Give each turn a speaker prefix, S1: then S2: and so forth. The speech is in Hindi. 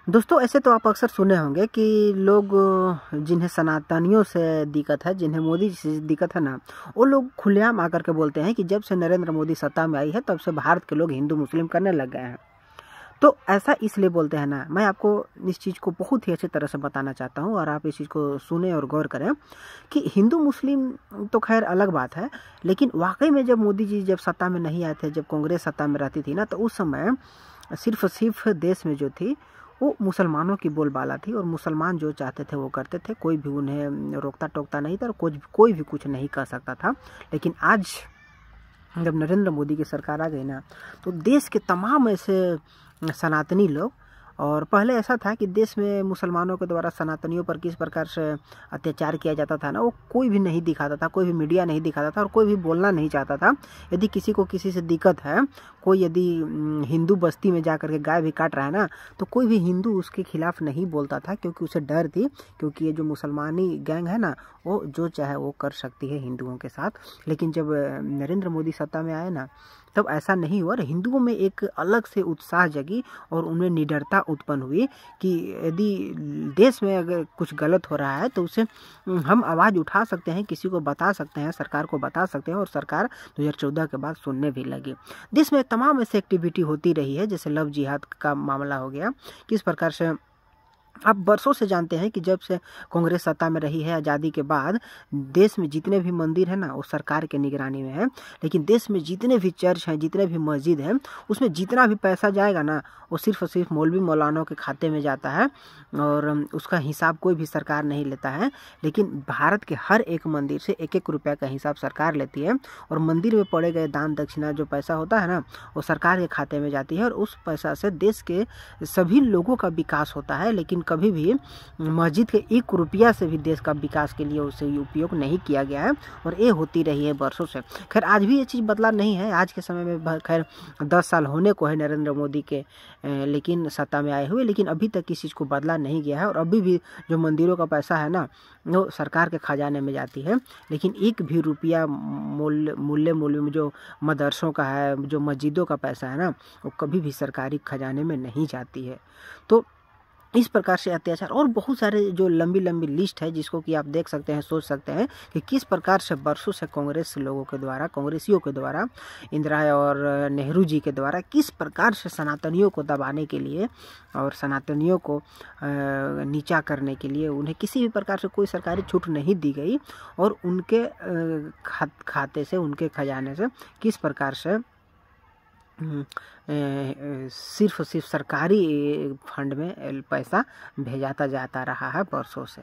S1: दोस्तों, ऐसे तो आप अक्सर सुने होंगे कि लोग जिन्हें सनातनियों से दिक्कत है, जिन्हें मोदी जी से दिक्कत है ना, वो लोग खुलेआम आकर के बोलते हैं कि जब से नरेंद्र मोदी सत्ता में आई है तब से भारत के लोग हिंदू मुस्लिम करने लग गए हैं। तो ऐसा इसलिए बोलते हैं ना, मैं आपको इस चीज़ को बहुत ही अच्छी तरह से बताना चाहता हूँ और आप इस चीज़ को सुने और गौर करें कि हिंदू मुस्लिम तो खैर अलग बात है, लेकिन वाकई में जब मोदी जी जब सत्ता में नहीं आए थे, जब कांग्रेस सत्ता में रहती थी ना, तो उस समय सिर्फ देश में जो थी वो मुसलमानों की बोलबाला थी और मुसलमान जो चाहते थे वो करते थे। कोई भी उन्हें रोकता टोकता नहीं था और कोई भी कुछ नहीं कर सकता था। लेकिन आज जब नरेंद्र मोदी की सरकार आ गई ना, तो देश के तमाम ऐसे सनातनी लोग, और पहले ऐसा था कि देश में मुसलमानों के द्वारा सनातनियों पर किस प्रकार से अत्याचार किया जाता था ना, वो कोई भी नहीं दिखाता था, कोई भी मीडिया नहीं दिखाता था और कोई भी बोलना नहीं चाहता था। यदि किसी को किसी से दिक्कत है, कोई यदि हिंदू बस्ती में जा कर के गाय भी काट रहा है ना, तो कोई भी हिंदू उसके खिलाफ नहीं बोलता था, क्योंकि उसे डर थी, क्योंकि ये जो मुसलमानी गैंग है ना, वो जो चाहे वो कर सकती है हिंदुओं के साथ। लेकिन जब नरेंद्र मोदी सत्ता में आए ना, तब ऐसा नहीं हुआ और हिंदुओं में एक अलग से उत्साह जगी और उनमें निडरता उत्पन्न हुई कि यदि देश में अगर कुछ गलत हो रहा है तो उसे हम आवाज़ उठा सकते हैं, किसी को बता सकते हैं, सरकार को बता सकते हैं, और सरकार 2014 के बाद सुनने भी लगी। देश में तमाम ऐसी एक्टिविटी होती रही है, जैसे लव जिहाद का मामला हो गया। किस प्रकार से आप बरसों से जानते हैं कि जब से कांग्रेस सत्ता में रही है, आज़ादी के बाद देश में जितने भी मंदिर हैं ना, वो सरकार के निगरानी में है। लेकिन देश में जितने भी चर्च हैं, जितने भी मस्जिद हैं, उसमें जितना भी पैसा जाएगा ना, वो सिर्फ और सिर्फ मौलवी मौलानों के खाते में जाता है और उसका हिसाब कोई भी सरकार नहीं लेता है। लेकिन भारत के हर एक मंदिर से 1-1 रुपये का हिसाब सरकार लेती है और मंदिर में पड़े गए दान दक्षिणा जो पैसा होता है ना, वो सरकार के खाते में जाती है और उस पैसा से देश के सभी लोगों का विकास होता है। लेकिन कभी भी मस्जिद के 1 रुपया से भी देश का विकास के लिए उसे उपयोग नहीं किया गया है और ये होती रही है बरसों से। खैर आज भी ये चीज़ बदला नहीं है, आज के समय में खैर 10 साल होने को है नरेंद्र मोदी के लेकिन सत्ता में आए हुए, लेकिन अभी तक किसी चीज़ को बदला नहीं गया है और अभी भी जो मंदिरों का पैसा है ना, वो सरकार के खजाने में जाती है। लेकिन 1 भी रुपया मूल्य में जो मदरसों का है, जो मस्जिदों का पैसा है ना, वो कभी भी सरकारी खजाने में नहीं जाती है। तो इस प्रकार से अत्याचार और बहुत सारे जो लंबी लिस्ट है, जिसको कि आप देख सकते हैं, सोच सकते हैं कि किस प्रकार से बरसों से कांग्रेसियों के द्वारा, इंदिरा और नेहरू जी के द्वारा किस प्रकार से सनातनियों को दबाने के लिए और सनातनियों को नीचा करने के लिए उन्हें किसी भी प्रकार से कोई सरकारी छूट नहीं दी गई और उनके खाते से, उनके खजाने से किस प्रकार से सिर्फ सरकारी फंड में पैसा भेजाता जाता रहा है बरसों से।